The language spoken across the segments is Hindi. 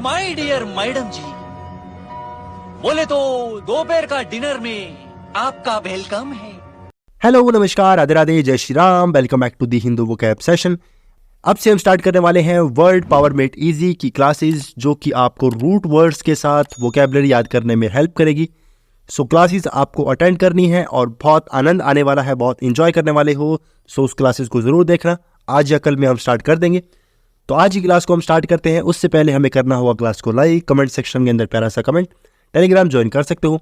माय डियर मैडम जी, बोले तो दोपहर का डिनर में आपका वेलकम है। हेलो नमस्कार राधे राधे जय Shri Ram. Welcome back to the Hindu vocab session. अब से हम स्टार्ट करने वाले हैं वर्ड पावर मेट इजी की क्लासेस, जो कि आपको रूट वर्ड्स के साथ वोकैबलरी याद करने में हेल्प करेगी। सो क्लासेस आपको अटेंड करनी है और बहुत आनंद आने वाला है, बहुत इंजॉय करने वाले हो। सो उस क्लासेस को ज़रूर देखना। आज या कल में हम स्टार्ट कर देंगे। तो आज की क्लास को हम स्टार्ट करते हैं। उससे पहले हमें करना होगा क्लास को लाइक, कमेंट सेक्शन के अंदर प्यारा सा कमेंट, टेलीग्राम ज्वाइन कर सकते हो।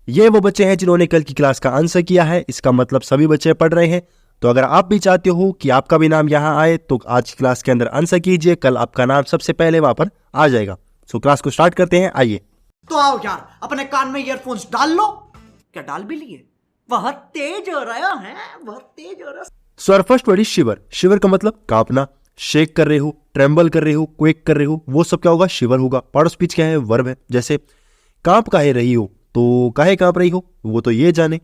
ये वो बच्चे हैं जिन्होंने कल की क्लास का आंसर किया है, इसका मतलब सभी बच्चे पढ़ रहे हैं। तो अगर आप भी चाहते हो कि आपका भी नाम यहाँ आए तो आज की क्लास के अंदर आंसर कीजिए, कल आपका नाम सबसे पहले वहां पर आ जाएगा। सो क्लास को स्टार्ट करते हैं, आइए। तो आओ यार, अपने कान में ईयरफोन्स डाल लो। क्या डाल भी लिए? बहुत तेज हो रहा है, बहुत तेज हो रहा है। So our first word is shiver. Shiver का मतलब कांपना, शेक कर रहे हो, ट्रेम्बल कर रहे हो, क्वेक कर रहे हो, वो सब क्या होगा? शिवर होगा। पार्ट ऑफ स्पीच क्या है? वर्ब है। जैसे कांप काहे रही हो, तो काहे कांप रही हो, वो तो ये जाने।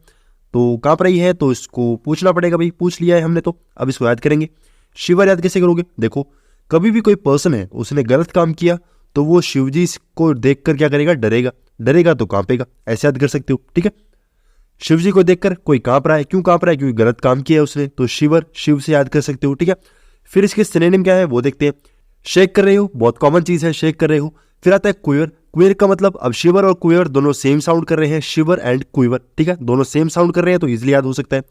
तो कांप रही है तो इसको पूछना पड़ेगा, भाई पूछ लिया है हमने तो अब इसको याद करेंगे। शिवर याद कैसे करोगे? देखो, कभी भी कोई पर्सन है उसने गलत काम किया तो वो शिवजी को देखकर क्या करेगा? डरेगा। डरेगा तो कांपेगा, ऐसे याद कर सकते हो। ठीक है, शिवजी को देखकर कोई कांप रहा है, क्यों कांप रहा है? क्योंकि गलत काम किया है उसने, तो शिवर शिव से याद कर सकते हो। ठीक है, फिर इसके सिनोनिम क्या है वो देखते हैं। शेक कर रहे हो, बहुत कॉमन चीज है, शेक कर रहे हो। फिर आता है क्विवर। क्विवर का मतलब, अब शिवर और क्विवर दोनों सेम साउंड कर रहे हैं, शिवर एंड क्विवर। ठीक है, दोनों सेम साउंड कर रहे हैं तो इजिली याद हो सकता है।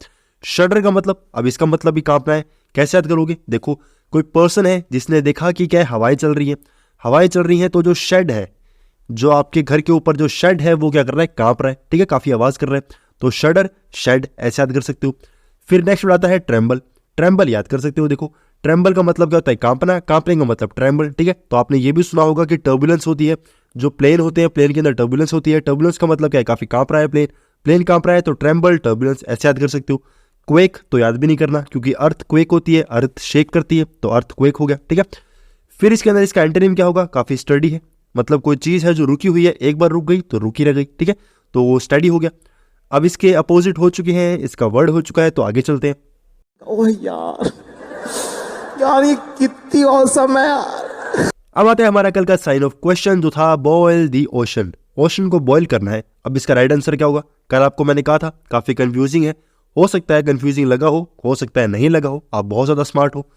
शडर का मतलब, अब इसका मतलब भी कांपना है, कैसे याद करोगे? देखो, कोई पर्सन है जिसने देखा कि क्या है, हवाएं चल रही है। हवाएं चल रही है तो जो शेड है, जो आपके घर के ऊपर जो शेड है वो क्या कर रहा है? कांप रहा है। ठीक है, काफी आवाज कर रहा है, तो शडर शेड ऐसे याद कर सकते हो। फिर नेक्स्ट आता है ट्रेम्बल। ट्रेम्बल याद कर सकते हो। देखो, ट्रेम्बल का मतलब क्या होता है? कांपना। कांपने का मतलब ट्रेम्बल। ठीक है, तो आपने ये भी सुना होगा कि टर्बुलेंस होती है, जो प्लेन होते हैं प्लेन के अंदर टर्बुलेंस होती है। टर्बुलेंस का मतलब क्या है? काफी कांप रहा है प्लेन, प्लेन कांप रहा है, तो ट्रेम्बल टर्बुलेंस ऐसे याद कर सकते हो। क्वेक तो याद भी नहीं करना, क्योंकि अर्थ क्वेक होती है, अर्थ शेक करती है, तो अर्थ क्वेक हो गया। ठीक है, फिर इसके अंदर इसका एंटोनिम क्या होगा? काफी स्टडी है, मतलब कोई चीज है जो रुकी हुई है, एक बार रुक गई तो रुकी रह गई। ठीक है, तो वो स्टडी हो गया। अब इसके अपोजिट हो चुके हैं, इसका वर्ड हो चुका है, तो आगे चलते हैं। ओह यार, यार ये कितनी औसम है यार। अब आता है हमारा कल का साइन ऑफ क्वेश्चन, जो था बॉयल दी ओशन। ओशन को बॉयल करना है। अब इसका राइट आंसर क्या होगा? कल आपको मैंने कहा था काफी कंफ्यूजिंग है, हो सकता है कंफ्यूजिंग लगा हो सकता है नहीं लगा हो, आप बहुत ज्यादा स्मार्ट हो।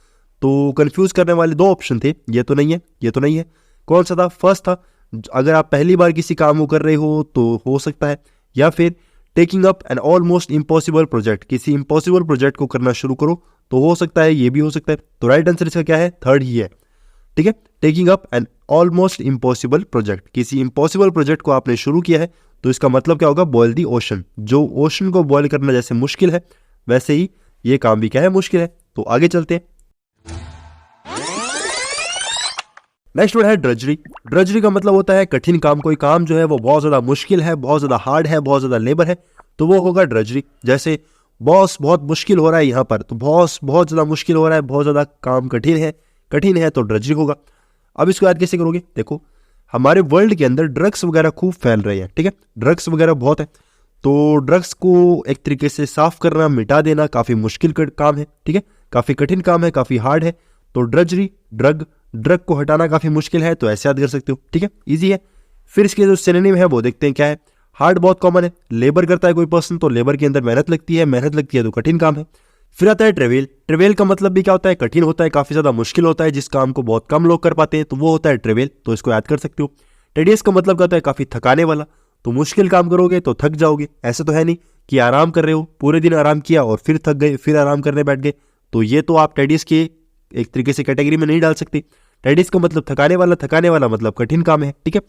तो कंफ्यूज करने वाले दो ऑप्शन थे, ये तो नहीं है, ये तो नहीं है। कौन सा था? फर्स्ट था, अगर आप पहली बार किसी काम को कर रहे हो तो हो सकता है, या फिर taking up an almost impossible project, किसी इम्पॉसिबल प्रोजेक्ट को करना शुरू करो, तो हो सकता है, ये भी हो सकता है। तो राइट आंसर इसका क्या है? थर्ड ही है। ठीक है, taking up an almost impossible project, किसी इम्पॉसिबल प्रोजेक्ट को आपने शुरू किया है, तो इसका मतलब क्या होगा? Boil the ocean. जो ओशन को बॉयल करना जैसे मुश्किल है, वैसे ही ये काम भी क्या है? मुश्किल है। तो आगे चलते हैं। नेक्स्ट वर्ड है ड्रजरी। ड्रजरी का मतलब होता है कठिन काम। कोई काम जो है वो बहुत ज्यादा मुश्किल है, बहुत ज्यादा हार्ड है, बहुत ज्यादा लेबर है, तो वो होगा ड्रजरी। जैसे बॉस बहुत मुश्किल हो रहा है यहाँ पर, तो बॉस बहुत ज्यादा मुश्किल हो रहा है, बहुत ज्यादा काम कठिन है तो ड्रजरी होगा। अब इसको याद कैसे करोगे? देखो, हमारे वर्ल्ड के अंदर ड्रग्स वगैरह खूब फैल रहे हैं। ठीक है, ड्रग्स वगैरह बहुत है, तो ड्रग्स को एक तरीके से साफ करना, मिटा देना काफी मुश्किल काम है। ठीक है, काफी कठिन काम है, काफी हार्ड है, तो ड्रजरी, ड्रग को हटाना काफी मुश्किल है, तो ऐसे याद कर सकते हो। ठीक है, इजी है। फिर इसके जो सिनोनिम है वो देखते हैं क्या है। हार्ड बहुत कॉमन है, लेबर करता है कोई पर्सन तो लेबर के अंदर मेहनत लगती है तो कठिन काम है। फिर आता है ट्रेवेल। ट्रेवेल का मतलब भी क्या होता है? कठिन होता है, काफी ज्यादा मुश्किल होता है, जिस काम को बहुत कम लोग कर पाते हैं, तो वो होता है ट्रेवेल, तो इसको याद कर सकते हो। टेडियस का मतलब क्या होता है? काफी थकाने वाला, तो मुश्किल काम करोगे तो थक जाओगे। ऐसे तो है नहीं कि आराम कर रहे हो, पूरे दिन आराम किया और फिर थक गए, फिर आराम करने बैठ गए, तो ये तो आप टेडियस के एक तरीके से कैटेगरी में नहीं डाल सकते। टेडियस का मतलब थकाने वाला मतलब कठिन काम है। ठीक है,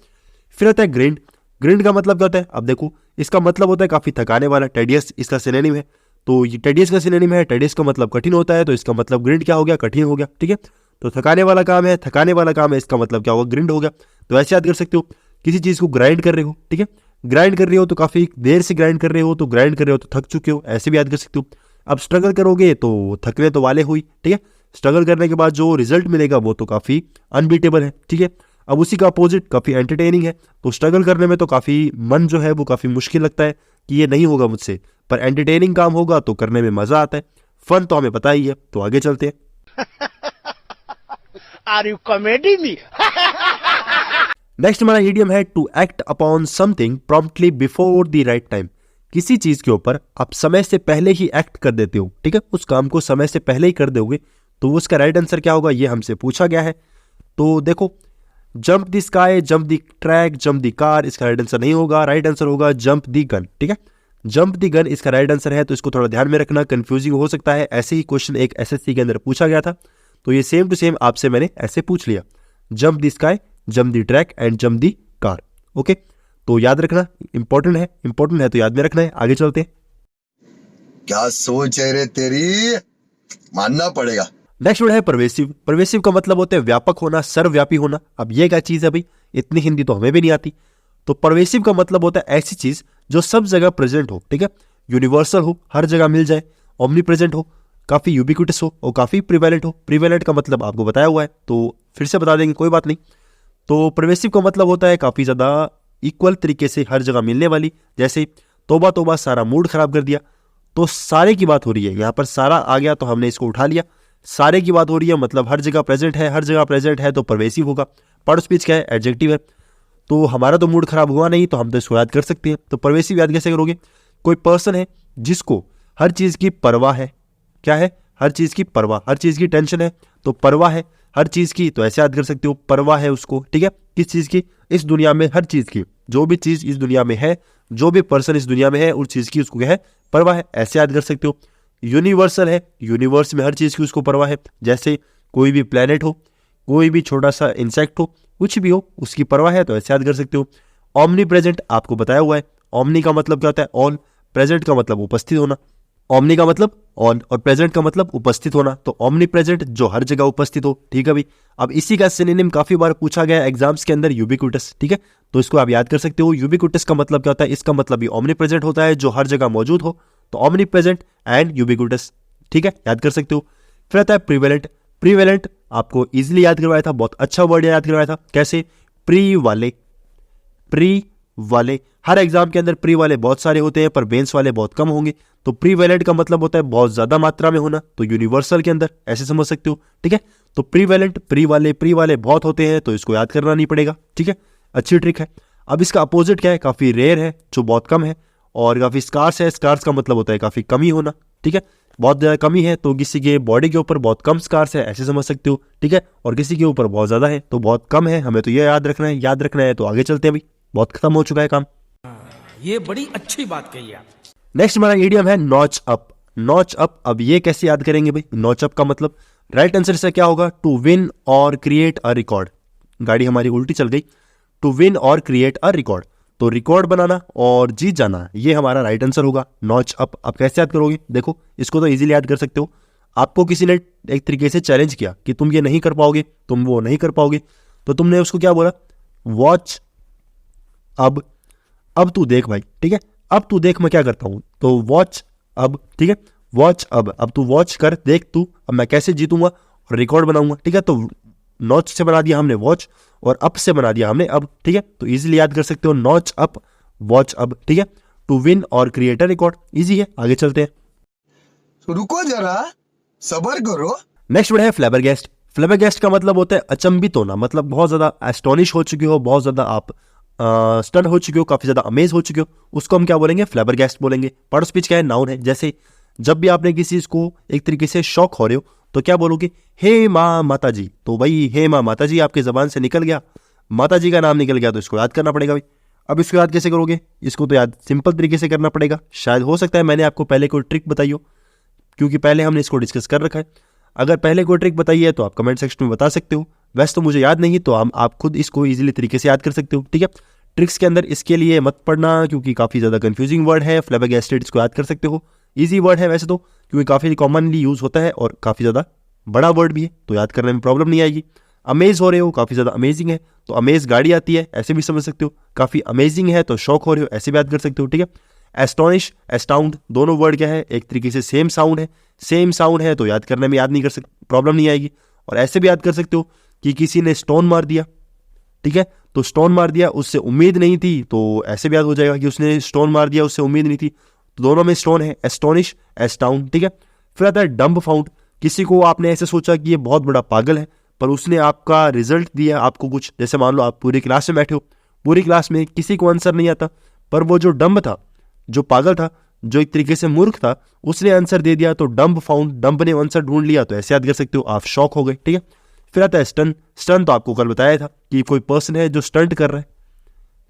फिर आता है ग्रिंड। ग्रिंड का मतलब क्या होता है? अब देखो, इसका मतलब होता है काफी थकाने वाला, टेडियस इसका सिनोनिम है, तो ये टेडियस का सिनोनिम है। टेडियस का मतलब कठिन होता है, तो इसका मतलब ग्रिंड क्या हो गया? कठिन हो गया। ठीक है, तो थकाने वाला काम है, इसका मतलब क्या होगा? ग्रिंड हो गया। तो ऐसे याद कर सकते हो। किसी चीज को ग्राइंड कर रहे हो, ठीक है, ग्राइंड कर रहे हो तो काफी देर से ग्राइंड कर रहे हो, तो ग्राइंड कर रहे हो तो थक चुके हो, ऐसे भी याद कर सकते हो। अब स्ट्रगल करोगे तो थकने तो वाले हुई। ठीक है, स्ट्रगल करने के बाद जो रिजल्ट मिलेगा वो तो काफी अनबीटेबल है। ठीक है, अब उसी का अपोजिट काफी एंटरटेनिंग है, तो स्ट्रगल करने में तो काफी मन जो है वो काफी मुश्किल लगता है कि ये नहीं होगा मुझसे, पर एंटरटेनिंग काम होगा तो करने में मजा आता है। फन तो हमें पता ही है, तो आगे चलते हैं। Are you comedy me? Next हमारा इडियम है to act upon something promptly before the right time. किसी चीज के ऊपर आप समय से पहले ही एक्ट कर देते हो, ठीक है, उस काम को समय से पहले ही कर दोगे, तो उसका राइट आंसर क्या होगा, ये हमसे पूछा गया है। तो देखो, jump the sky, jump the track, jump the car, इसका राइट आंसर नहीं होगा, राइट आंसर होगा जंप द गन, ठीक है, जंप द गन इसका राइट आंसर है। तो इसको थोड़ा ध्यान में रखना, कंफ्यूजिंग हो सकता है, ऐसे ही क्वेश्चन एक एसएससी के अंदर पूछा गया था, तो ये सेम टू सेम आपसे मैंने ऐसे पूछ लिया, jump the sky, jump the track and jump the car. Okay, तो याद रखना, इंपॉर्टेंट है तो याद में रखना है। आगे चलते हैं। क्या सोच है रे तेरी, मानना पड़ेगा। नेक्स्ट वर्ड है परवेसिव। परवेसिव का मतलब होता है व्यापक होना, सर्वव्यापी होना। अब ये क्या चीज है भाई, इतनी हिंदी तो हमें भी नहीं आती। तो परवेसिव का मतलब होता है ऐसी चीज जो सब जगह प्रेजेंट हो, ठीक है, यूनिवर्सल हो, हर जगह मिल जाए, ओमनी प्रेजेंट हो, काफी यूबिक्विटस हो और काफी प्रिवेलेंट हो। प्रिवेलेंट का मतलब आपको बताया हुआ है, तो फिर से बता देंगे, कोई बात नहीं। तो परवेसिव का मतलब होता है काफी ज्यादा इक्वल तरीके से हर जगह मिलने वाली। जैसे तोबा तोबा सारा मूड खराब कर दिया, तो सारे की बात हो रही है, यहाँ पर सारा आ गया तो हमने इसको उठा लिया, सारे की बात हो रही है मतलब हर जगह प्रेजेंट है, हर जगह प्रेजेंट है तो परवेसिव होगा। पार्ट ऑफ स्पीच क्या है, एडजेक्टिव है। तो हमारा तो मूड खराब हुआ नहीं, तो हम तो इसको याद कर सकते हैं। तो परवेसिव याद कैसे करोगे, कोई पर्सन है जिसको हर चीज की परवाह है, क्या है, हर चीज की परवाह, हर चीज की टेंशन है, तो परवाह है हर चीज की, तो ऐसे याद कर सकते हो, परवाह है उसको, ठीक है, किस चीज की, इस दुनिया में हर चीज की, जो भी चीज इस दुनिया में है, जो भी पर्सन इस दुनिया में है, उस चीज की उसको क्या है, परवाह है, ऐसे याद कर सकते हो। यूनिवर्सल है, यूनिवर्स में हर चीज की उसको परवाह है। जैसे कोई भी प्लेनेट हो, कोई भी छोटा सा इंसेक्ट हो, कुछ भी हो, उसकी परवाह है, तो ऐसे याद कर सकते हो। ओमनी प्रेजेंट आपको बताया हुआ है। ओमनी का मतलब क्या होता है, ऑल, प्रेजेंट का मतलब उपस्थित होना। ओमनी का मतलब ऑन और प्रेजेंट का मतलब उपस्थित होना, तो ओमनी प्रेजेंट जो हर जगह उपस्थित हो, ठीक है भाई। अब इसी का सिनोनिम काफी बार पूछा गया एग्जाम्स के अंदर, यूबिक्विटस, ठीक है, तो इसको आप याद कर सकते हो। यूबिक्विटस का मतलब क्या होता है, इसका मतलब भी ओमनी प्रेजेंट होता है, जो हर जगह मौजूद हो, तो ओमनी प्रेजेंट एंड यूबिक्विटस, ठीक है, याद कर सकते हो। फिर आता है प्रीवेलेंट। प्रीवेलेंट आपको इजिली याद करवाया था, बहुत अच्छा वर्ड याद करवाया था, कैसे, प्री वाले, प्री वाले, हर एग्जाम के अंदर प्री वाले बहुत सारे होते हैं पर बेंस वाले बहुत कम होंगे, तो प्रीवेलेंट का मतलब होता है बहुत ज्यादा मात्रा में होना, तो यूनिवर्सल के अंदर ऐसे समझ सकते हो, ठीक है। तो प्रीवेलेंट, प्री वाले बहुत होते हैं, तो इसको याद करना नहीं पड़ेगा, ठीक है, अच्छी ट्रिक है। अब इसका अपोजिट क्या है, काफी रेयर है, जो बहुत कम है, और काफी स्कार्स है। स्कार्स का मतलब होता है काफी कमी होना, ठीक है, बहुत ज्यादा कमी है, तो किसी के बॉडी के ऊपर बहुत कम स्कार्स है, ऐसे समझ सकते हो, ठीक है, और किसी के ऊपर बहुत ज्यादा है तो बहुत कम है, हमें तो ये याद रखना है। तो आगे चलते हैं भाई, बहुत खत्म हो चुका है काम। ये बड़ी अच्छी बात कही आप। नेक्स्ट हमारा इडियम है नॉच अप। नॉच अप, अब ये कैसे याद करेंगे भाई, नॉच अप का मतलब राइट आंसर से क्या होगा, टू विन और क्रिएट अ रिकॉर्ड। गाड़ी हमारी उल्टी चल गई, टू विन और क्रिएट अ रिकॉर्ड, तो रिकॉर्ड बनाना और जीत जाना, ये हमारा राइट आंसर होगा, नॉच अप। आप कैसे याद करोगे, देखो इसको तो इजीली याद कर सकते हो। आपको किसी ने एक तरीके से चैलेंज किया कि तुम ये नहीं कर पाओगे, तुम वो नहीं कर पाओगे, तो तुमने उसको क्या बोला, वॉच अब तू देख भाई, ठीक है, अब तू देख मैं क्या करता हूं, तो वॉच अब, ठीक है, वॉच अब तू वॉच कर, देख तू अब मैं कैसे जीतूंगा और रिकॉर्ड बनाऊंगा, ठीक है। तो नॉच से बना दिया हमने वॉच और अप से बना दिया हमने अब, ठीक है, तो इजीली याद कर सकते हो, नॉच अप, वॉच अब, ठीक है, टू विन और क्रिएट अ रिकॉर्ड, इजी है। आगे चलते हैं, तो रुको जरा, सबर करो। नेक्स्ट वर्ड है फ्लैबरगैस्ट। फ्लैबरगैस्ट का मतलब होता है अचंभित होना, मतलब बहुत ज्यादा एस्टोनिश हो चुके हो, बहुत ज्यादा आप स्टन हो चुके हो, काफी ज्यादा अमेज हो चुके हो, उसको हम क्या बोलेंगे, फ्लैबरगैस्ट बोलेंगे। पार्ट ऑफ स्पीच क्या है, नाउन है। जैसे जब भी आपने किसी चीज को एक तरीके से शॉक हो रहे हो तो क्या बोलोगे, हे माँ माता जी, तो भाई हे माँ माता जी आपके जबान से निकल गया, माता जी का नाम निकल गया, तो इसको याद करना पड़ेगा भाई। अब इसको याद कैसे करोगे, इसको तो याद सिंपल तरीके से करना पड़ेगा। शायद हो सकता है मैंने आपको पहले कोई ट्रिक बताई हो, क्योंकि पहले हमने इसको डिस्कस कर रखा है। अगर पहले कोई ट्रिक बताई है तो आप कमेंट सेक्शन में बता सकते हो, वैसे तो मुझे याद नहीं, तो आप खुद इसको इजीली तरीके से याद कर सकते हो, ठीक है। ट्रिक्स के अंदर इसके लिए मत पढ़ना, क्योंकि काफ़ी ज़्यादा कंफ्यूजिंग वर्ड है। फ्लैबरगैस्टेड इसको याद कर सकते हो, इजी वर्ड है वैसे तो, क्योंकि काफ़ी कॉमनली यूज़ होता है और काफ़ी ज़्यादा बड़ा वर्ड भी है, तो याद करने में प्रॉब्लम नहीं आएगी। अमेज हो रहे हो, काफ़ी ज़्यादा अमेजिंग है, तो अमेज गाड़ी आती है, ऐसे भी समझ सकते हो। काफ़ी अमेजिंग है तो शॉक हो रहे हो, ऐसे भी याद कर सकते हो, ठीक है। एस्टोनिश, एस्टाउंड, दोनों वर्ड क्या है, एक तरीके से सेम साउंड है, तो याद करने में याद नहीं कर सकते, प्रॉब्लम नहीं आएगी। और ऐसे भी याद कर सकते हो कि किसी ने स्टोन मार दिया, ठीक है, तो स्टोन मार दिया, उससे उम्मीद नहीं थी, तो ऐसे भी याद हो जाएगा कि उसने स्टोन मार दिया, उससे उम्मीद नहीं थी, तो दोनों में स्टोन है, एस्टोनिश, एस्टाउंड, ठीक है। फिर आता है डम्ब फाउंड। किसी को आपने ऐसे सोचा कि ये बहुत बड़ा पागल है, पर उसने आपका रिजल्ट दिया आपको कुछ, जैसे मान लो आप पूरी क्लास में बैठे हो, पूरी क्लास में किसी को आंसर नहीं आता, पर वो जो डम्ब था, जो पागल था, जो एक तरीके से मूर्ख था, उसने आंसर दे दिया, तो डम्ब फाउंड, डम्ब ने आंसर ढूंढ लिया, तो ऐसे याद कर सकते हो, आप शॉक हो गए। ठीक है, फिर आता है स्टन। स्टन तो आपको कल बताया था कि कोई पर्सन है जो स्टंट कर रहा है।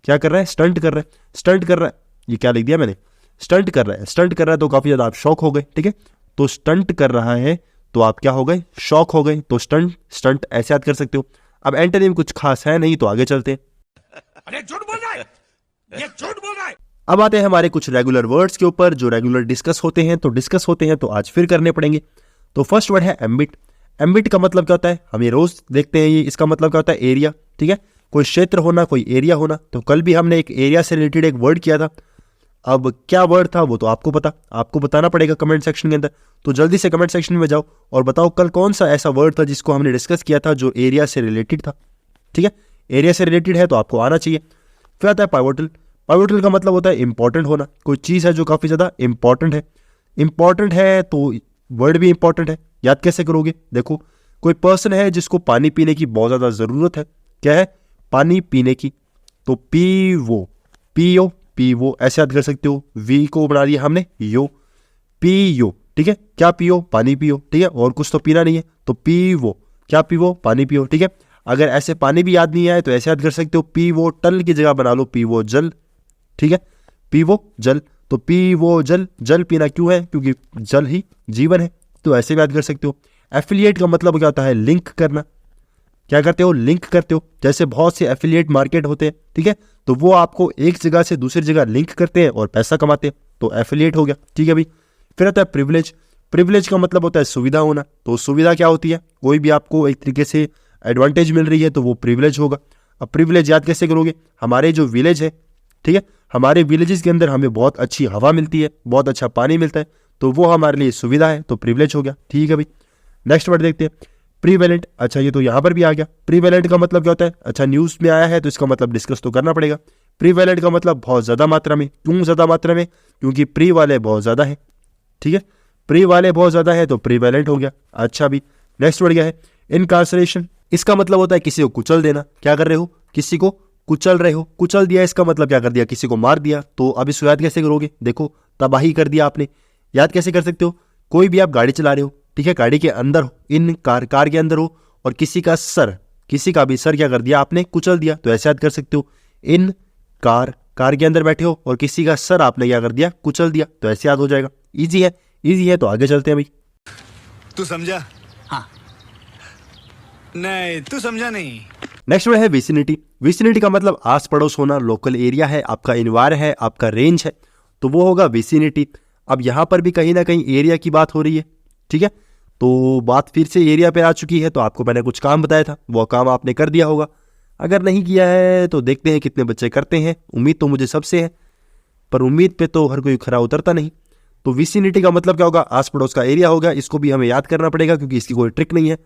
क्या कर रहा है? स्टंट कर रहा है, स्टंट कर रहा है। ये क्या लिख दिया मैंने? स्टंट कर रहा है, स्टंट कर रहा है, तो काफी ज्यादा आप शॉक हो गए। ठीक है, तो स्टंट कर रहा है तो आप क्या हो गए? शॉक हो गए। तो स्टंट, स्टंट ऐसे याद कर सकते हो। अब एंटोनिम कुछ खास है नहीं, तो आगे चलते हैं। अरे झूठ बोल रहा है, ये झूठ बोल रहा है। अब आते हैं हमारे कुछ रेगुलर वर्ड्स के ऊपर जो रेगुलर डिस्कस होते हैं, तो आज फिर करने पड़ेंगे। तो फर्स्ट वर्ड है एम्बिट। एम्बिट का मतलब क्या होता है? हम ये रोज देखते हैं। ये इसका मतलब क्या होता है? एरिया। ठीक है, कोई क्षेत्र होना, कोई एरिया होना। तो कल भी हमने एक एरिया से रिलेटेड एक वर्ड किया था। अब क्या वर्ड था वो तो आपको बताना पड़ेगा कमेंट सेक्शन के अंदर। तो जल्दी से कमेंट सेक्शन में जाओ और बताओ कल कौन सा ऐसा वर्ड था जिसको हमने डिस्कस किया था जो एरिया से रिलेटेड था। ठीक है, एरिया से रिलेटेड है तो आपको आना चाहिए। फिर आता है पाइवोटल। पाइवोटल का मतलब होता है इंपॉर्टेंट होना। कोई चीज़ है जो काफ़ी ज़्यादा इंपॉर्टेंट है। इंपॉर्टेंट है तो वर्ड भी इंपॉर्टेंट है। याद कैसे करोगे? देखो, कोई पर्सन है जिसको पानी पीने की बहुत ज़्यादा ज़रूरत है। क्या है? पानी पीने की। तो पी वो ऐसे याद कर सकते हो। वी को बना दिया हमने यो, पियो। ठीक है, क्या पियो? पानी पियो। ठीक है, और कुछ तो पीना नहीं है, तो पीवो। क्या पीवो? पानी पियो। ठीक है, अगर ऐसे पानी भी याद नहीं आए तो ऐसे याद कर सकते हो, पीवो टल की जगह बना लो पीवो जल। ठीक है, पीवो जल। तो पीवो जल, जल पीना क्यों है? क्योंकि जल ही जीवन है, तो ऐसे भी याद कर सकते हो। एफिलिएट का मतलब क्या होता है? लिंक करना। क्या करते हो? लिंक करते हो। जैसे बहुत से एफिलिएट मार्केट होते हैं, ठीक है, तो वो आपको एक जगह से दूसरी जगह लिंक करते हैं और पैसा कमाते हैं, तो एफिलिएट हो गया। ठीक है भाई। फिर आता है प्रिविलेज। प्रिविलेज का मतलब होता है सुविधा होना। तो सुविधा क्या होती है? कोई भी आपको एक तरीके से एडवांटेज मिल रही है तो वो प्रिविलेज होगा। अब प्रिविलेज याद कैसे करोगे? हमारे जो विलेज है, ठीक है, हमारे विलेजेस के अंदर हमें बहुत अच्छी हवा मिलती है, बहुत अच्छा पानी मिलता है, तो वो हमारे लिए सुविधा है, तो प्रिविलेज हो गया। ठीक है भाई। नेक्स्ट वर्ड देखते हैं, प्रीवेलेंट। अच्छा, ये तो यहाँ पर भी आ गया। प्रीवेलेंट का मतलब क्या होता है? अच्छा, न्यूज़ में आया है तो इसका मतलब डिस्कस तो करना पड़ेगा। प्रीवेलेंट का मतलब बहुत ज़्यादा मात्रा में। क्यों ज़्यादा मात्रा में? क्योंकि प्री वाले बहुत ज़्यादा है। ठीक है, प्री वाले बहुत ज़्यादा है तो प्रीवेलेंट हो गया। अच्छा भी। नेक्स्ट वर्ड क्या है? इनकार्सरेशन। इसका मतलब होता है किसी को कुचल देना। क्या कर रहे हो? किसी को कुचल रहे हो। कुचल दिया, इसका मतलब क्या कर दिया? किसी को मार दिया। तो अब इसको याद कैसे करोगे? देखो, तबाही कर दिया आपने। याद कैसे कर सकते हो? कोई भी आप गाड़ी चला रहे हो, ठीक है, गाड़ी के अंदर हो, इन कार के अंदर हो, और किसी का भी सर क्या कर दिया आपने? कुचल दिया, तो ऐसे याद कर सकते हो। इन कार के अंदर बैठे हो और किसी का सर आपने क्या कर दिया? कुचल दिया, तो ऐसे याद हो जाएगा। इजी है, तो आगे चलते हैं भाई। तू समझा? हाँ। नहीं, तू समझा नहीं। नेक्स्ट वर्ड है विसिनिटी। विसिनिटी का मतलब आस पड़ोस होना, लोकल एरिया है, आपका इन्वायर है, आपका रेंज है, तो वो होगा विसिनिटी। अब यहाँ पर भी कहीं ना कहीं एरिया की बात हो रही है। ठीक है, तो बात फिर से एरिया पे आ चुकी है। तो आपको मैंने कुछ काम बताया था, वो काम आपने कर दिया होगा। अगर नहीं किया है तो देखते हैं कितने बच्चे करते हैं। उम्मीद तो मुझे सबसे है, पर उम्मीद पे तो हर कोई खरा उतरता नहीं। तो विसिनिटी का मतलब क्या होगा? आस पड़ोस का एरिया होगा। इसको भी हमें याद करना पड़ेगा क्योंकि इसकी कोई ट्रिक नहीं है।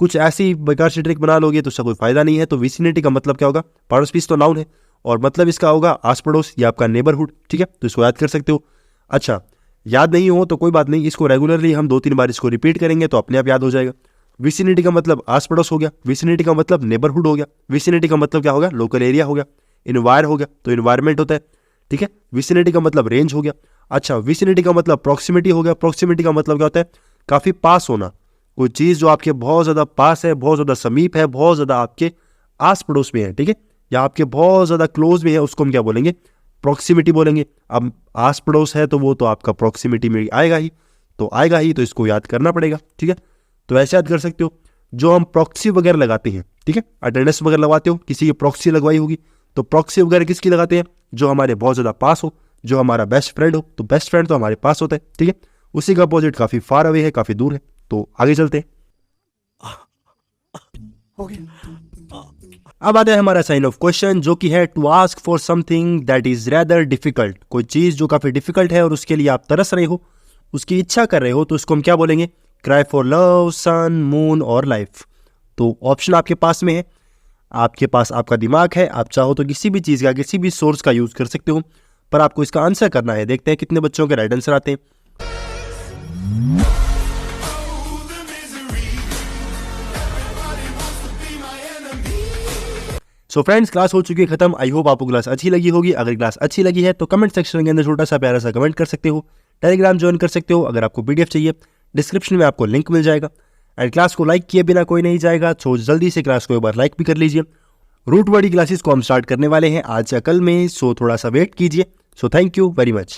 कुछ ऐसी बेकार सी ट्रिक बना लोगे तो उसका कोई फायदा नहीं है। तो विसिनिटी का मतलब क्या होगा? पड़ोस पीस तो नाउन है और मतलब इसका होगा आस पड़ोस या आपका नेबरहुड। ठीक है, तो इसको याद कर सकते हो। अच्छा, याद नहीं हो तो कोई बात नहीं, इसको रेगुलरली हम 2-3 बार इसको रिपीट करेंगे तो अपने आप याद हो जाएगा। विसिनिटी का मतलब आस पड़ोस हो गया, विसिनिटी का मतलब नेबरहुड हो गया, विसिनिटी का मतलब क्या होगा? लोकल एरिया हो गया, इन्वायर हो गया तो इन्वायरमेंट होता है। ठीक है, विसिनिटी का मतलब रेंज हो गया। अच्छा, विसिनिटी का मतलब प्रॉक्सिमिटी हो गया। प्रॉक्सिमिटी का मतलब क्या होता है? काफ़ी पास होना। कोई चीज़ जो आपके बहुत ज़्यादा पास है, बहुत ज़्यादा समीप है, बहुत ज़्यादा आपके आस पड़ोस में है, ठीक है, या आपके बहुत ज़्यादा क्लोज में है, उसको हम क्या बोलेंगे? प्रॉक्सिमिटी बोलेंगे। अब आस पड़ोस है तो वो तो आपका प्रॉक्सिमिटी में आएगा ही, तो इसको याद करना पड़ेगा। ठीक है, तो ऐसे याद कर सकते हो। जो हम प्रॉक्सी वगैरह लगाते हैं, ठीक है, अटेंडेंस वगैरह लगवाते हो, किसी की प्रॉक्सी लगवाई होगी, तो प्रॉक्सी वगैरह किसकी लगाते हैं? जो हमारे बहुत ज़्यादा पास हो, जो हमारा बेस्ट फ्रेंड हो। तो बेस्ट फ्रेंड तो हमारे पास होता है, ठीक है, उसी का अपोजिट काफ़ी फार अवे है, काफ़ी दूर है। तो आगे चलते हैं। अब आता है हमारा साइन ऑफ क्वेश्चन, जो कि है to ask for something that is rather difficult. कोई चीज़ जो काफ़ी डिफिकल्ट है और उसके लिए आप तरस रहे हो, उसकी इच्छा कर रहे हो, तो उसको हम क्या बोलेंगे? Cry for love, sun, moon और लाइफ। तो ऑप्शन आपके पास में है, आपके पास आपका दिमाग है, आप चाहो तो किसी भी चीज़ का, किसी भी सोर्स का यूज़ कर सकते हो, पर आपको इसका आंसर करना है। देखते हैं कितने बच्चों के राइट आंसर आते हैं। सो फ्रेंड्स, क्लास हो चुकी है खत्म। आई होप आपको क्लास अच्छी लगी होगी। अगर क्लास अच्छी लगी है तो कमेंट सेक्शन के अंदर छोटा सा प्यारा सा कमेंट कर सकते हो। टेलीग्राम ज्वाइन कर सकते हो। अगर आपको पीडीएफ चाहिए डिस्क्रिप्शन में आपको लिंक मिल जाएगा। एंड क्लास को लाइक किए बिना कोई नहीं जाएगा, तो जल्दी से क्लास को एक बार लाइक भी कर लीजिए। रूट वर्ड की क्लासेस को हम स्टार्ट करने वाले हैं आज या कल में, सो थोड़ा सा वेट कीजिए। So thank you very much.